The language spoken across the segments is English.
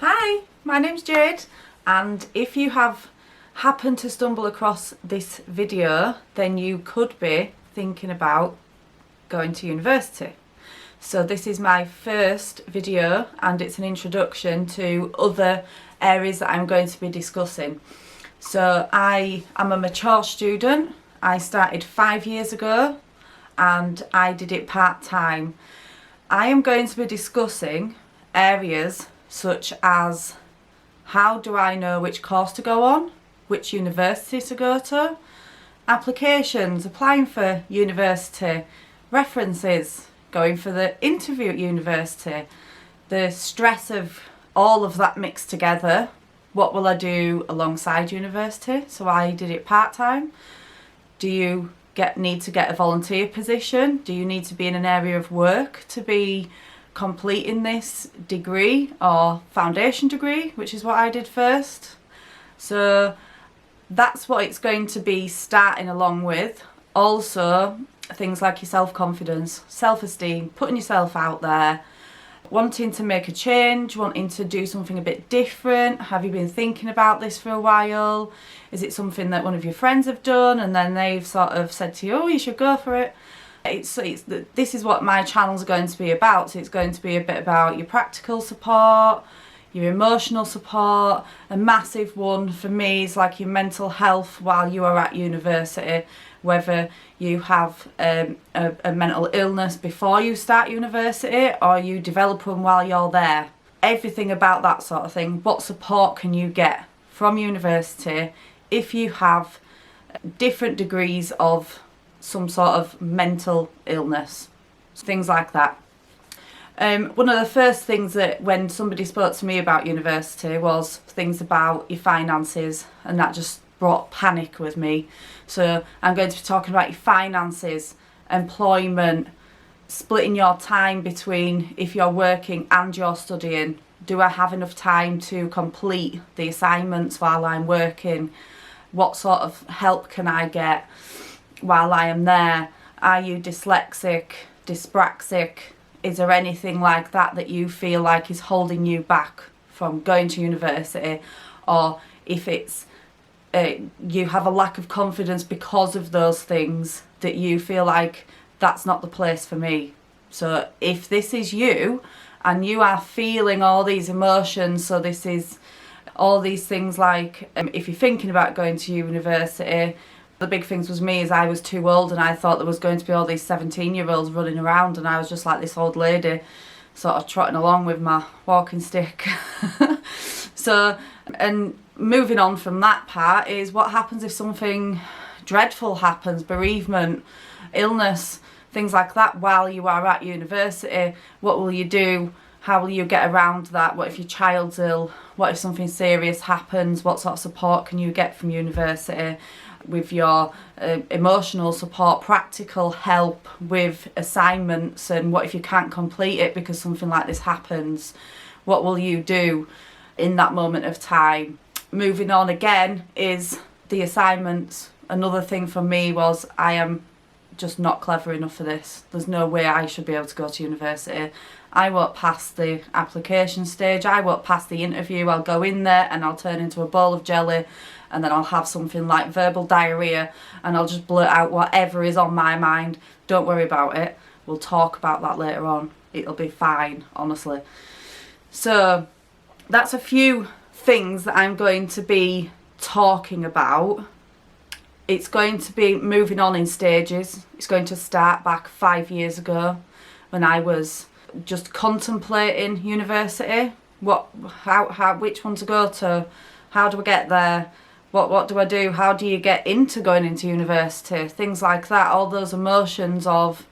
Hi, my name's Jade, and if you have happened to stumble across this video, then you could be thinking about going to university. So this is my first video and it's an introduction to other areas that I'm going to be discussing. So I am a mature student. I started 5 years ago and I did it part-time. I am going to be discussing areas such as how do I know which course to go on, which university to go to, applications, applying for university, references, going for the interview at university, the stress of all of that mixed together. What will I do alongside university? So I did it part-time. Do you need to get a volunteer position? Do you need to be in an area of work to be completing this degree or foundation degree, which is what I did first? So that's what it's going to be starting along with. Also things like your self-confidence, self-esteem, putting yourself out there, wanting to make a change, wanting to do something a bit different. Have you been thinking about this for a while? Is it something that one of your friends have done and then they've sort of said to you, oh, you should go for it? This is what my channel's going to be about. So it's going to be a bit about your practical support, your emotional support. A massive one for me is like your mental health while you are at university, whether you have a mental illness before you start university or you develop one while you're there. Everything about that sort of thing. What support can you get from university if you have different degrees of some sort of mental illness, things like that. One of the first things that when somebody spoke to me about university was things about your finances, and that just brought panic with me. So I'm going to be talking about your finances, employment, splitting your time between if you're working and you're studying. Do I have enough time to complete the assignments while I'm working? What sort of help can I get while I am there? Are you dyslexic, dyspraxic? Is there anything like that that you feel like is holding you back from going to university? Or if it's you have a lack of confidence because of those things, that you feel like that's not the place for me. So if this is you and you are feeling all these emotions, so this is all these things like if you're thinking about going to university, the big things was me is I was too old and I thought there was going to be all these 17-year-olds running around and I was just like this old lady sort of trotting along with my walking stick. So, and moving on from that part is what happens if something dreadful happens, bereavement, illness, things like that while you are at university. What will you do? How will you get around that? What if your child's ill? What if something serious happens? What sort of support can you get from university? With your emotional support, practical help with assignments, and what if you can't complete it because something like this happens? What will you do in that moment of time? Moving on again is the assignments. Another thing for me was I am just not clever enough for this. There's no way I should be able to go to university. I won't pass the application stage, I won't pass the interview. I'll go in there and I'll turn into a ball of jelly, and then I'll have something like verbal diarrhea and I'll just blurt out whatever is on my mind. Don't worry about it. We'll talk about that later on. It'll be fine, honestly. So that's a few things that I'm going to be talking about. It's going to be moving on in stages. It's going to start back 5 years ago when I was just contemplating university. Which one to go to? How do I get there? What do I do? How do you get into going into university? Things like that. All those emotions of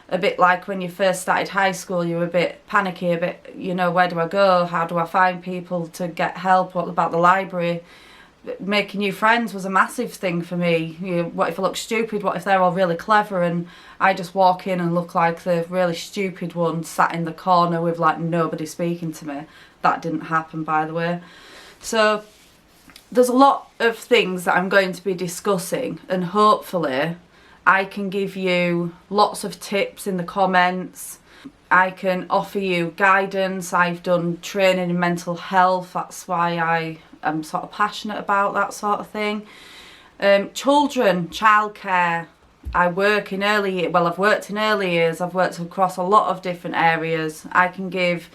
a bit like when you first started high school, you were a bit panicky, a bit, you know, where do I go? How do I find people to get help? What about the library? Making new friends was a massive thing for me. What if I look stupid? What if they're all really clever and I just walk in and look like the really stupid one sat in the corner with like nobody speaking to me? That didn't happen, by the way. So there's a lot of things that I'm going to be discussing, and hopefully I can give you lots of tips in the comments, I can offer you guidance. I've done training in mental health. That's why I am sort of passionate about that sort of thing. Children, childcare. I work in I've worked in early years. I've worked across a lot of different areas. I can give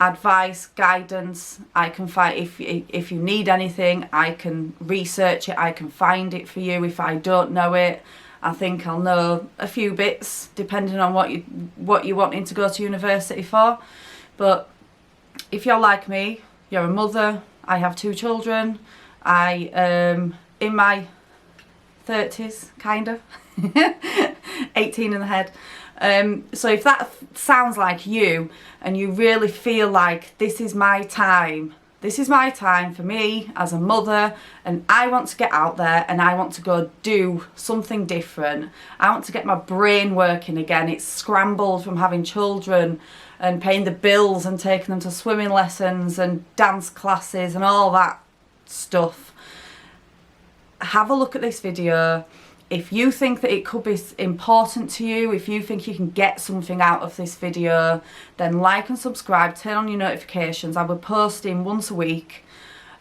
advice, guidance. I can find, if you need anything, I can research it. I can find it for you if I don't know it. I think I'll know a few bits depending on what you're wanting to go to university for. But if you're like me, you're a mother. I have 2 children. I in my 30s, kind of. 18 in the head. So if that sounds like you and you really feel like this is my time for me as a mother, and I want to get out there and I want to go do something different. I want to get my brain working again. It's scrambled from having children and paying the bills and taking them to swimming lessons and dance classes and all that stuff. Have a look at this video. If you think that it could be important to you, if you think you can get something out of this video, then like and subscribe, turn on your notifications. I'll be posting once a week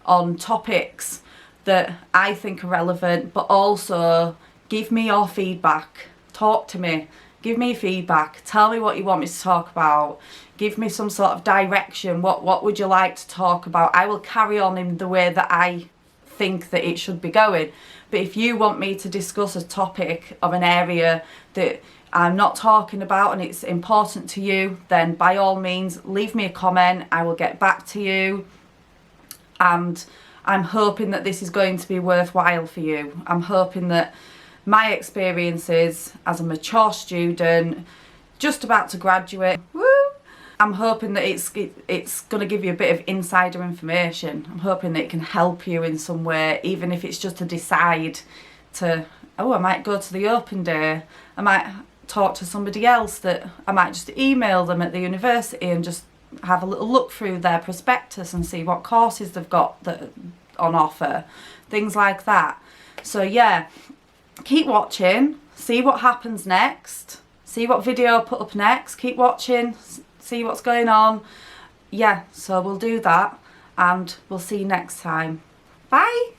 on topics that I think are relevant, but also give me your feedback. Talk to me. Give me feedback. Tell me what you want me to talk about. Give me some sort of direction. What would you like to talk about? I will carry on in the way that I think that it should be going. But if you want me to discuss a topic of an area that I'm not talking about and it's important to you, then by all means leave me a comment. I will get back to you, and I'm hoping that this is going to be worthwhile for you. I'm hoping that my experiences as a mature student just about to graduate, I'm hoping that it's going to give you a bit of insider information. I'm hoping that it can help you in some way, even if it's just to decide to, I might go to the open day. I might talk to somebody else, that I might just email them at the university and just have a little look through their prospectus and see what courses they've got that on offer, things like that. So yeah, keep watching, see what happens next, see what video I put up next, keep watching, see what's going on. Yeah, so we'll do that, and we'll see you next time. Bye.